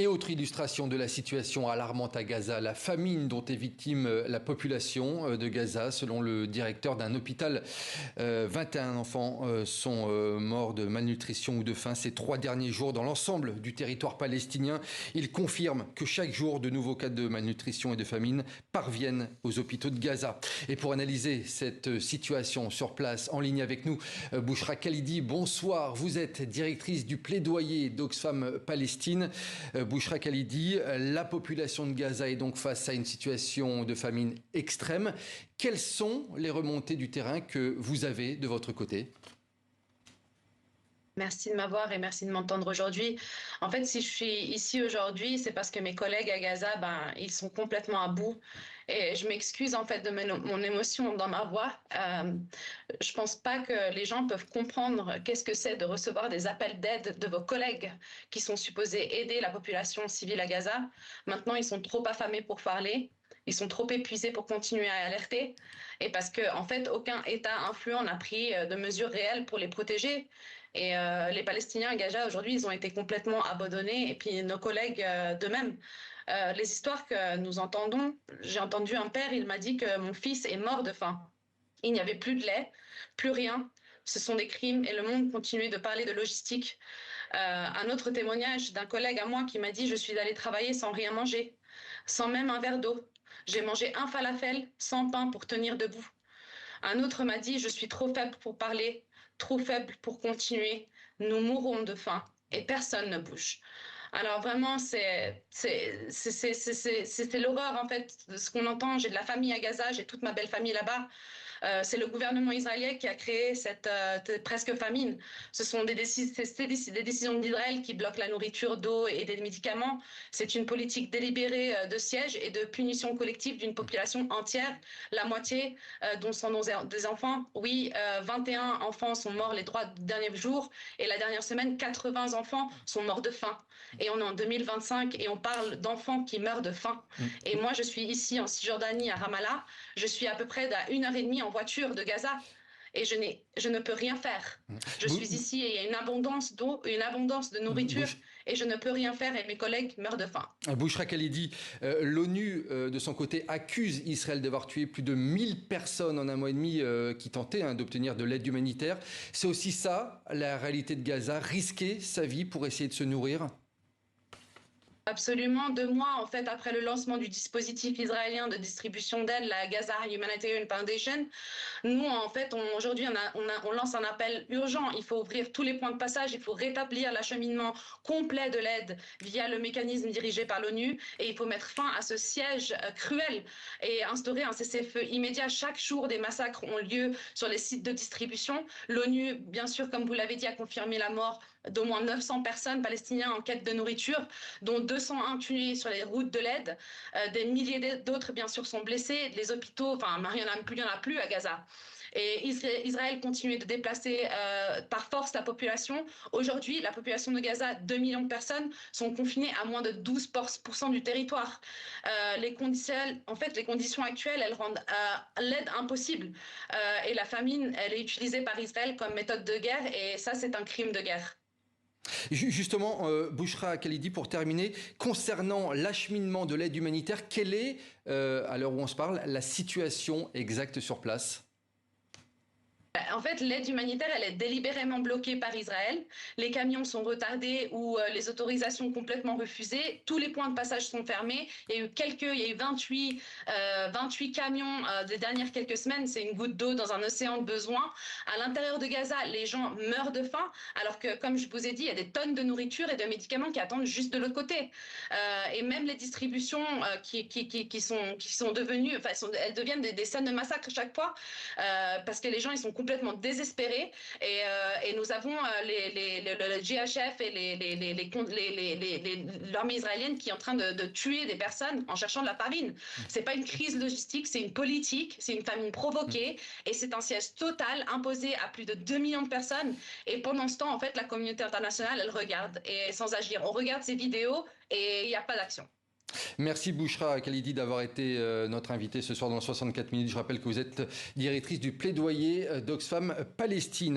Et autre illustration de la situation alarmante à Gaza, la famine dont est victime la population de Gaza. Selon le directeur d'un hôpital, 21 enfants sont morts de malnutrition ou de faim ces 3 derniers jours dans l'ensemble du territoire palestinien. Il confirme que chaque jour, de nouveaux cas de malnutrition et de famine parviennent aux hôpitaux de Gaza. Et pour analyser cette situation sur place, en ligne avec nous, Bouchra Khalidi, bonsoir. Vous êtes directrice du plaidoyer d'Oxfam Palestine. Bouchra Khalidi, la population de Gaza est donc face à une situation de famine extrême. Quelles sont les remontées du terrain que vous avez de votre côté ? Merci de m'avoir et merci de m'entendre aujourd'hui. En fait, si je suis ici aujourd'hui, c'est parce que mes collègues à Gaza, ils sont complètement à bout. Et je m'excuse en fait de mon émotion dans ma voix. Je pense pas que les gens peuvent comprendre qu'est-ce que c'est de recevoir des appels d'aide de vos collègues qui sont supposés aider la population civile à Gaza. Maintenant, ils sont trop affamés pour parler. Ils sont trop épuisés pour continuer à alerter. Et parce que, en fait, aucun État influent n'a pris de mesures réelles pour les protéger. Et les Palestiniens à Gaza, aujourd'hui, ils ont été complètement abandonnés. Et puis nos collègues de même. Les histoires que nous entendons, j'ai entendu un père, il m'a dit que mon fils est mort de faim. Il n'y avait plus de lait, plus rien. Ce sont des crimes et le monde continue de parler de logistique. Un autre témoignage d'un collègue à moi qui m'a dit « Je suis allé travailler sans rien manger, sans même un verre d'eau. J'ai mangé un falafel sans pain pour tenir debout. » Un autre m'a dit « Je suis trop faible pour parler, trop faible pour continuer. Nous mourrons de faim et personne ne bouge. » Alors vraiment, c'est l'horreur en fait de ce qu'on entend. J'ai de la famille à Gaza, j'ai toute ma belle famille là-bas. C'est le gouvernement israélien qui a créé cette presque famine. Ce sont des décisions d'Israël qui bloquent la nourriture, d'eau et des médicaments. C'est une politique délibérée de siège et de punition collective d'une population entière, la moitié dont sont des enfants. Oui, 21 enfants sont morts les 3 derniers jours et la dernière semaine, 80 enfants sont morts de faim. Et on est en 2025 et on parle d'enfants qui meurent de faim. Et moi, je suis ici en Cisjordanie, à Ramallah. Je suis à peu près à 1h30 en voiture de Gaza. Et je ne peux rien faire. Je suis ici et il y a une abondance d'eau, une abondance de nourriture et je ne peux rien faire et mes collègues meurent de faim. Bouchra Khalidi, l'ONU, de son côté, accuse Israël d'avoir tué plus de 1000 personnes en un mois et demi qui tentaient d'obtenir de l'aide humanitaire. C'est aussi ça, la réalité de Gaza, risquer sa vie pour essayer de se nourrir ? Absolument. 2 mois en fait après le lancement du dispositif israélien de distribution d'aide, la Gaza Humanitarian Foundation, nous en fait aujourd'hui on lance un appel urgent. Il faut ouvrir tous les points de passage, il faut rétablir l'acheminement complet de l'aide via le mécanisme dirigé par l'ONU et il faut mettre fin à ce siège cruel et instaurer un cessez-le-feu immédiat. Chaque jour des massacres ont lieu sur les sites de distribution. L'ONU, bien sûr, comme vous l'avez dit, a confirmé la mort d'au moins 900 personnes palestiniennes en quête de nourriture, dont 201 tués sur les routes de l'aide. Des milliers d'autres, bien sûr, sont blessés. Les hôpitaux, il n'y en a plus à Gaza. Et Israël continue de déplacer par force la population. Aujourd'hui, la population de Gaza, 2 millions de personnes, sont confinées à moins de 12% du territoire. Les conditions actuelles, elles rendent l'aide impossible. Et la famine, elle est utilisée par Israël comme méthode de guerre et ça, c'est un crime de guerre. Justement, Bouchra Khalidi, pour terminer, concernant l'acheminement de l'aide humanitaire, quelle est, à l'heure où on se parle, la situation exacte sur place ? En fait, l'aide humanitaire, elle est délibérément bloquée par Israël. Les camions sont retardés ou les autorisations complètement refusées. Tous les points de passage sont fermés. Il y a eu 28 camions des dernières quelques semaines. C'est une goutte d'eau dans un océan de besoins. À l'intérieur de Gaza, les gens meurent de faim, alors que, comme je vous ai dit, il y a des tonnes de nourriture et de médicaments qui attendent juste de l'autre côté. Et même les distributions qui sont devenues, elles deviennent des scènes de massacre chaque fois, parce que les gens, ils sont complètement désespérés et nous avons le GHF et l'armée israélienne qui est en train de tuer des personnes en cherchant de la farine. C'est pas une crise logistique, c'est une politique, c'est une famine provoquée et c'est un siège total imposé à plus de 2 millions de personnes. Et pendant ce temps, en fait, la communauté internationale, elle regarde et sans agir. On regarde ces vidéos et il n'y a pas d'action. Merci Bouchra Khalidi d'avoir été notre invité ce soir dans 64 minutes. Je rappelle que vous êtes directrice du plaidoyer d'Oxfam Palestine.